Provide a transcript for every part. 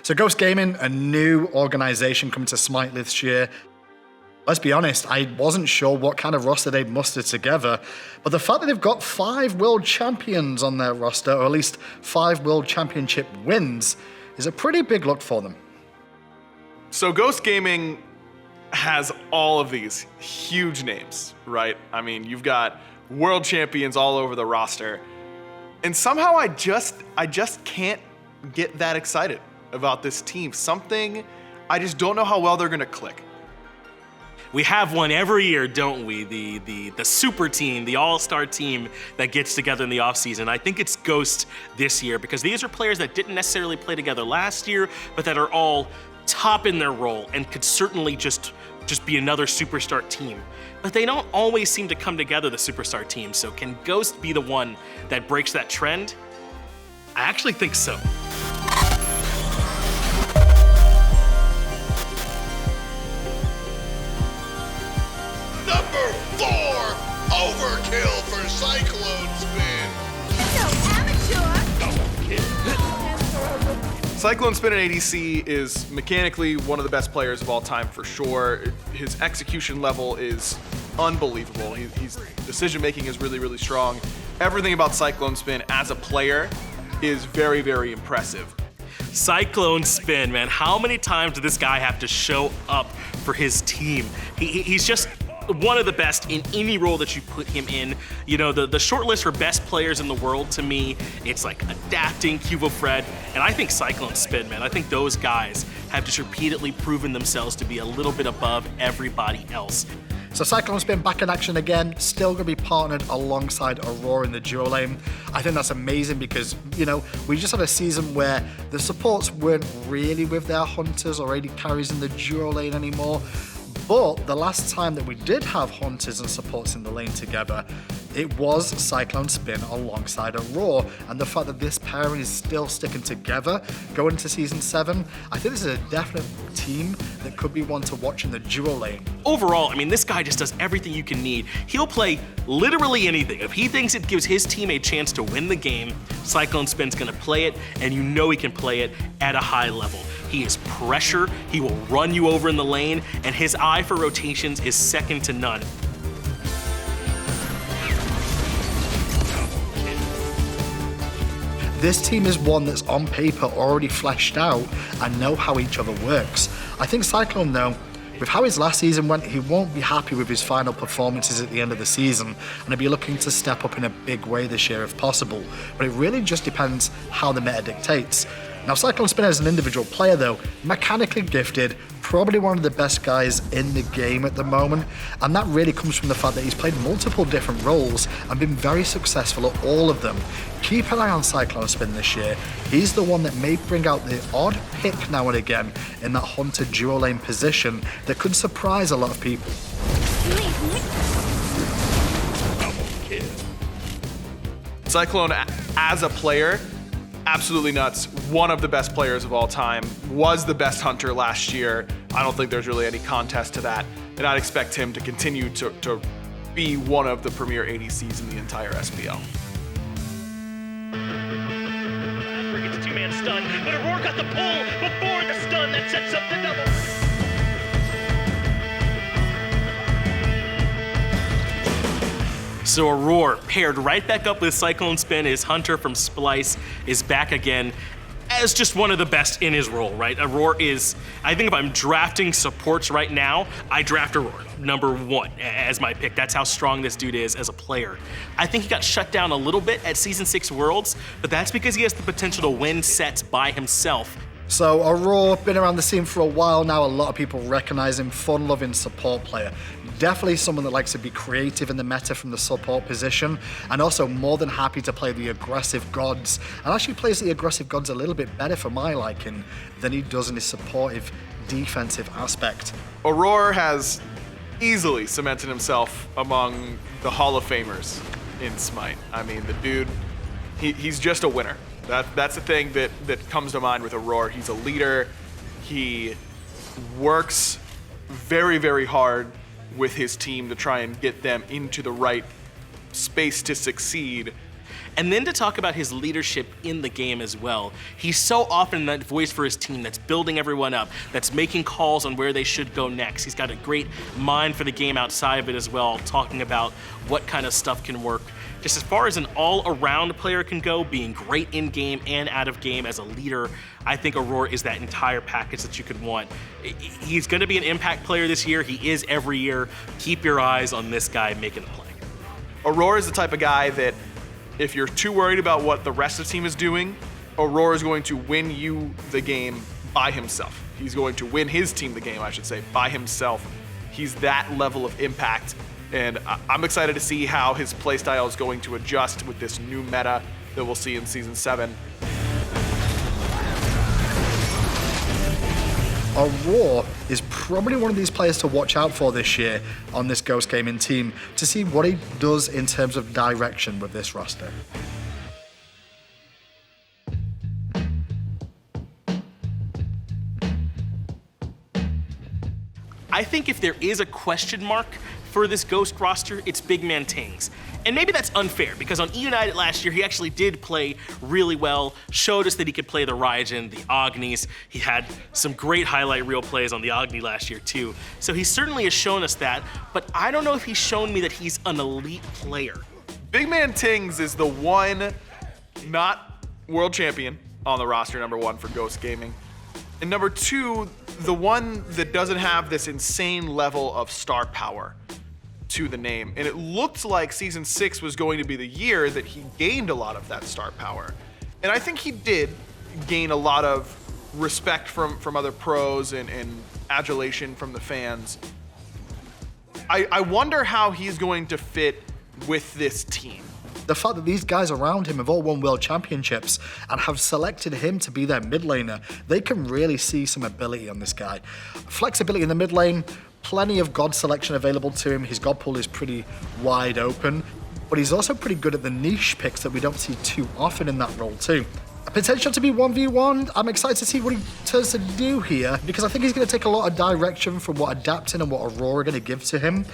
So Ghost Gaming, a new organization coming to Smite this year. Let's be honest, I wasn't sure what kind of roster they'd mustered together, but the fact that they've got 5 world champions on their roster, or at least 5 world championship wins, is a pretty big look for them. So Ghost Gaming has all of these huge names, right? I mean, you've got world champions all over the roster, and somehow I just can't get that excited about this team. I just don't know how well they're gonna click. We have one every year, don't we? The super team, the all-star team that gets together in the offseason. I think it's Ghost this year because these are players that didn't necessarily play together last year, but that are all top in their role and could certainly just be another superstar team. But they don't always seem to come together, the superstar team. So can Ghost be the one that breaks that trend? I actually think so. Number 4, overkill for Cyclone Spin. No amateur. Cyclone Spin in ADC is mechanically one of the best players of all time for sure. His execution level is unbelievable. His decision making is really, really strong. Everything about Cyclone Spin as a player is very, very impressive. Cyclone Spin, man. How many times did this guy have to show up for his team? He's just one of the best in any role that you put him in. You know, the short list for best players in the world, to me, it's like Adapting, Cuvo Fred, and I think Cyclone Spin, man. I think those guys have just repeatedly proven themselves to be a little bit above everybody else. So Cyclone Spin back in action again, still going to be partnered alongside Aurora in the duo lane. I think that's amazing because, you know, we just had a season where the supports weren't really with their hunters or AD carries in the duo lane anymore. But the last time that we did have hunters and supports in the lane together, it was Cyclone Spin alongside Aurora, and the fact that this pairing is still sticking together going into Season 7, I think this is a definite team that could be one to watch in the duo lane. Overall, I mean, this guy just does everything you can need. He'll play literally anything. If he thinks it gives his team a chance to win the game, Cyclone Spin's gonna play it, and you know he can play it at a high level. He is pressure, he will run you over in the lane, and his eye for rotations is second to none. This team is one that's on paper already fleshed out and know how each other works. I think Cyclone, though, with how his last season went, he won't be happy with his final performances at the end of the season, and he'll be looking to step up in a big way this year if possible. But it really just depends how the meta dictates. Now, Cyclone Spin as an individual player, though, mechanically gifted, probably one of the best guys in the game at the moment, and that really comes from the fact that he's played multiple different roles and been very successful at all of them. Keep an eye on Cyclone Spin this year. He's the one that may bring out the odd pick now and again in that Hunter duo lane position that could surprise a lot of people. Cyclone, as a player, absolutely nuts. One of the best players of all time. Was the best hunter last year. I don't think there's really any contest to that. And I'd expect him to continue to be one of the premier ADCs in the entire SPL. Gets a two-man stun, but Aurora got the pull before the stun that sets up the double. So Aurora, paired right back up with Cyclone Spin, his hunter from Splice, is back again as just one of the best in his role, right? Aurora is, I think if I'm drafting supports right now, I draft Aurora, number 1 as my pick. That's how strong this dude is as a player. I think he got shut down a little bit at Season 6 Worlds, but that's because he has the potential to win sets by himself. So Aurora, been around the scene for a while now. A lot of people recognize him, fun-loving support player. Definitely someone that likes to be creative in the meta from the support position, and also more than happy to play the aggressive gods, and actually plays the aggressive gods a little bit better for my liking than he does in his supportive defensive aspect. Aurora has easily cemented himself among the Hall of Famers in Smite. I mean, the dude, he's just a winner. That's the thing that comes to mind with Aurora. He's a leader. He works very, very hard with his team to try and get them into the right space to succeed. And then to talk about his leadership in the game as well. He's so often that voice for his team that's building everyone up, that's making calls on where they should go next. He's got a great mind for the game outside of it as well, talking about what kind of stuff can work. Just as far as an all-around player can go, being great in-game and out of game as a leader, I think Aurora is that entire package that you could want. He's going to be an impact player this year. He is every year. Keep your eyes on this guy making the play. Aurora is the type of guy that if you're too worried about what the rest of the team is doing, Aurora is going to win you the game by himself. He's going to win his team the game, I should say, by himself. He's that level of impact. And I'm excited to see how his playstyle is going to adjust with this new meta that we'll see in Season 7. Aurora is probably one of these players to watch out for this year on this Ghost Gaming team to see what he does in terms of direction with this roster. I think if there is a question mark for this Ghost roster, it's Big Man Tings. And maybe that's unfair, because on E-United last year, he actually did play really well, showed us that he could play the Raijin, the Agnis. He had some great highlight reel plays on the Agni last year too. So he certainly has shown us that, but I don't know if he's shown me that he's an elite player. Big Man Tings is the one not world champion on the roster, number one for Ghost Gaming. And number two, the one that doesn't have this insane level of star power to the name. And it looked like Season 6 was going to be the year that he gained a lot of that star power. And I think he did gain a lot of respect from other pros and adulation from the fans. I wonder how he's going to fit with this team. The fact that these guys around him have all won world championships and have selected him to be their mid laner, they can really see some ability on this guy. Flexibility in the mid lane, plenty of God selection available to him. His God pool is pretty wide open, but he's also pretty good at the niche picks that we don't see too often in that role too. A potential to be 1v1, I'm excited to see what he turns to do here, because I think he's going to take a lot of direction from what Adapting and what Aurora are going to give to him.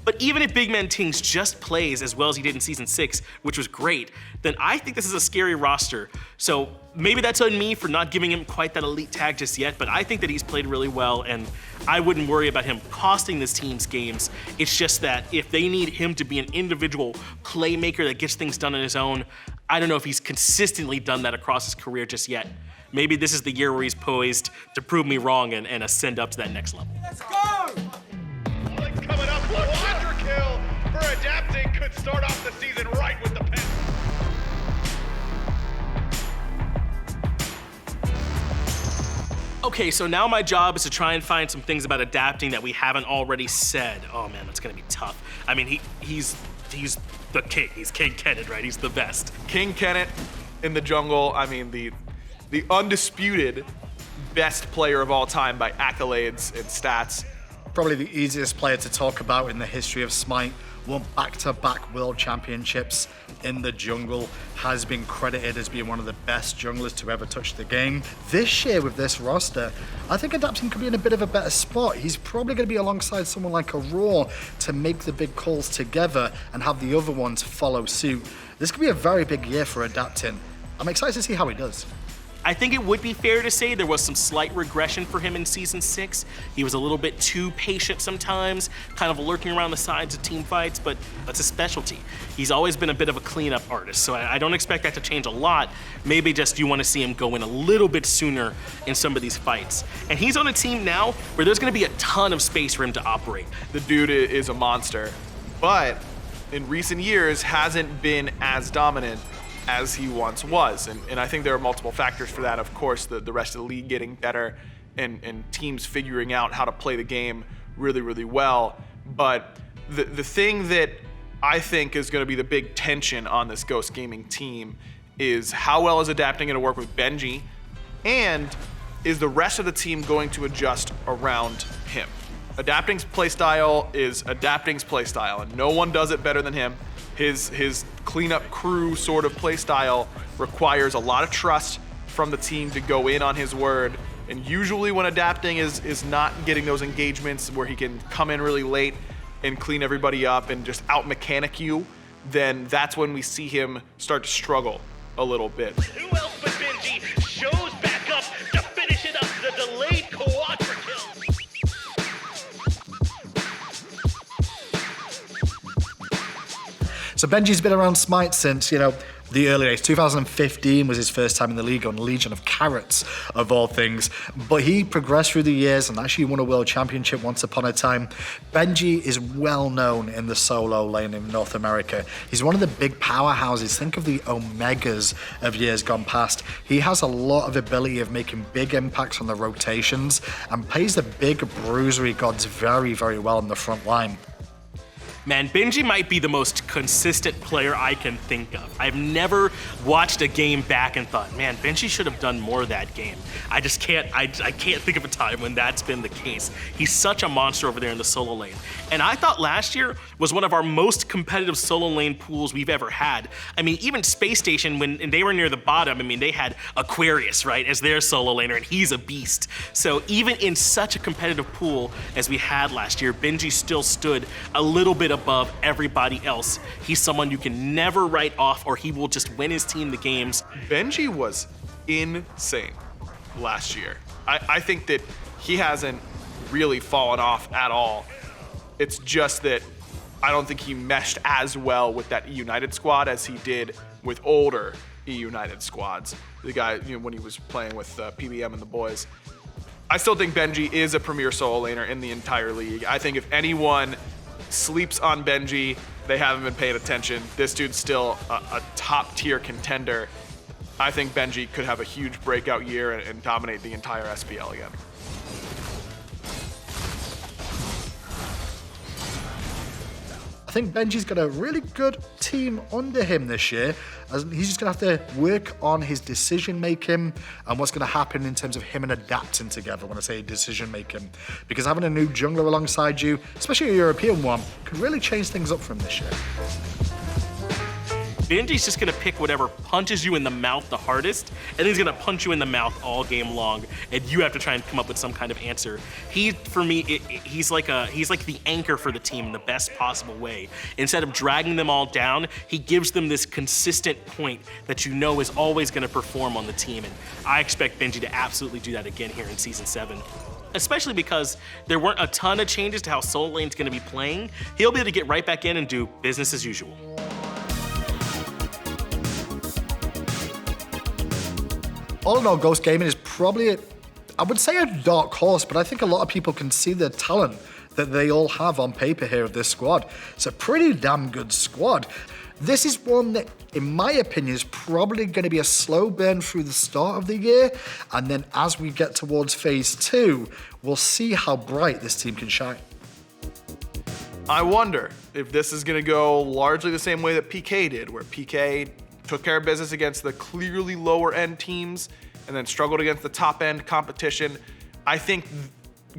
But even if Big Man Tings just plays as well as he did in Season 6, which was great, then I think this is a scary roster. So maybe that's on me for not giving him quite that elite tag just yet, but I think that he's played really well, and I wouldn't worry about him costing this team's games. It's just that if they need him to be an individual playmaker that gets things done on his own, I don't know if he's consistently done that across his career just yet. Maybe this is the year where he's poised to prove me wrong and ascend up to that next level. Let's go! Coming up, Quadra kill for Adapting could start off the season right with the pen. Okay, so now my job is to try and find some things about Adapting that we haven't already said. Oh man, that's gonna be tough. I mean, he's the king. He's King Kenneth, right? He's the best. King Kenneth in the jungle, I mean, the undisputed best player of all time by accolades and stats. Probably the easiest player to talk about in the history of Smite. Won back-to-back world championships in the jungle, has been credited as being one of the best junglers to ever touch the game. This year with this roster, I think Adapting could be in a bit of a better spot. He's probably going to be alongside someone like Aurora to make the big calls together and have the other ones follow suit. This could be a very big year for Adapting. I'm excited to see how he does. I think it would be fair to say there was some slight regression for him in Season 6. He was a little bit too patient sometimes, kind of lurking around the sides of team fights, but that's his specialty. He's always been a bit of a cleanup artist, so I don't expect that to change a lot. Maybe just you want to see him go in a little bit sooner in some of these fights. And he's on a team now where there's going to be a ton of space for him to operate. The dude is a monster, but in recent years hasn't been as dominant as he once was. And I think there are multiple factors for that. Of course, the rest of the league getting better and teams figuring out how to play the game really, really well. But the thing that I think is going to be the big tension on this Ghost Gaming team is how well is Adapting going to work with BENJI, and is the rest of the team going to adjust around him? Adapting's playstyle is Adapting's playstyle, and no one does it better than him. His cleanup crew sort of play style requires a lot of trust from the team to go in on his word. And usually when Adapting is not getting those engagements where he can come in really late and clean everybody up and just out-mechanic you, then that's when we see him start to struggle a little bit. Who else but BENJI shows back up to finish it up, the delayed quadra kill. So BENJI's been around Smite since, the early days. 2015 was his first time in the league on Legion of Carrots, of all things. But he progressed through the years and actually won a world championship once upon a time. BENJI is well known in the solo lane in North America. He's one of the big powerhouses. Think of the Omegas of years gone past. He has a lot of ability of making big impacts on the rotations and plays the big bruisery gods very, very well in the front line. Man, BENJI might be the most consistent player I can think of. I've never watched a game back and thought, man, BENJI should have done more that game. I just can't, I can't think of a time when that's been the case. He's such a monster over there in the solo lane. And I thought last year was one of our most competitive solo lane pools we've ever had. I mean, even Space Station, when they were near the bottom, I mean, they had Aquarius, right, as their solo laner, and he's a beast. So even in such a competitive pool as we had last year, BENJI still stood a little bit above everybody else. He's someone you can never write off, or he will just win his team the games. BENJI was insane last year. I think that he hasn't really fallen off at all. It's just that I don't think he meshed as well with that E-United squad as he did with older E-United squads. The guy, when he was playing with PBM and the boys. I still think BENJI is a premier solo laner in the entire league. I think if anyone sleeps on BENJI, they haven't been paying attention. This dude's still a top tier contender. I think BENJI could have a huge breakout year and dominate the entire SPL again. I think BENJI's got a really good team under him this year. He's just going to have to work on his decision making and what's going to happen in terms of him and adapting together when I say decision making. Because having a new jungler alongside you, especially a European one, could really change things up for him this year. BENJI's just gonna pick whatever punches you in the mouth the hardest, and he's gonna punch you in the mouth all game long, and you have to try and come up with some kind of answer. For me, he's like the anchor for the team in the best possible way. Instead of dragging them all down, he gives them this consistent point that you know is always gonna perform on the team, and I expect BENJI to absolutely do that again here in Season 7. Especially because there weren't a ton of changes to how solo lane's gonna be playing. He'll be able to get right back in and do business as usual. All in all, Ghost Gaming is probably, I would say, a dark horse, but I think a lot of people can see the talent that they all have on paper here of this squad. It's a pretty damn good squad. This is one that, in my opinion, is probably going to be a slow burn through the start of the year, and then as we get towards Phase 2, we'll see how bright this team can shine. I wonder if this is going to go largely the same way that PK did, where PK took care of business against the clearly lower end teams and then struggled against the top end competition. I think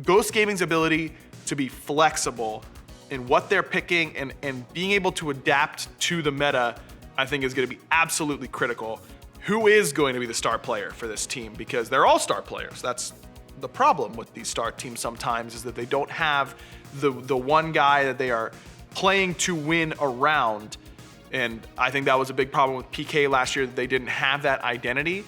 Ghost Gaming's ability to be flexible in what they're picking and being able to adapt to the meta, I think is going to be absolutely critical. Who is going to be the star player for this team? Because they're all star players. That's the problem with these star teams sometimes, is that they don't have the one guy that they are playing to win around. And I think that was a big problem with PK last year, that they didn't have that identity.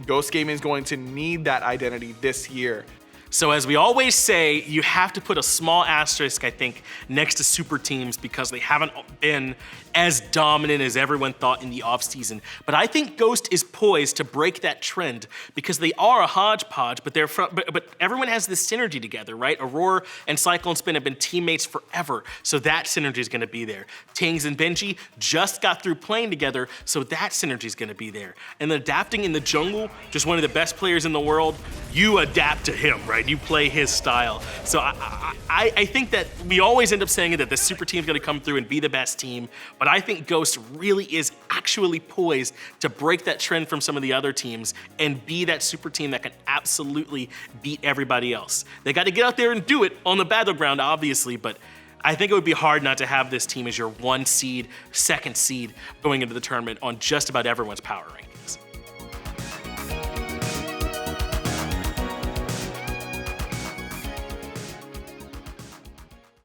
Ghost Gaming is going to need that identity this year. So as we always say, you have to put a small asterisk, I think, next to super teams because they haven't been as dominant as everyone thought in the offseason. But I think Ghost is poised to break that trend because they are a hodgepodge, but everyone has this synergy together, right? Aurora and Cyclone Spin have been teammates forever, so that synergy is going to be there. Tangs and BENJI just got through playing together, so that synergy is going to be there. And adapting in the jungle, just one of the best players in the world, you adapt to him, right? You play his style. So I think that we always end up saying that the super team's going to come through and be the best team, but I think Ghost really is actually poised to break that trend from some of the other teams and be that super team that can absolutely beat everybody else. They got to get out there and do it on the battleground, obviously, but I think it would be hard not to have this team as your 1 seed, 2nd seed going into the tournament on just about everyone's power rank.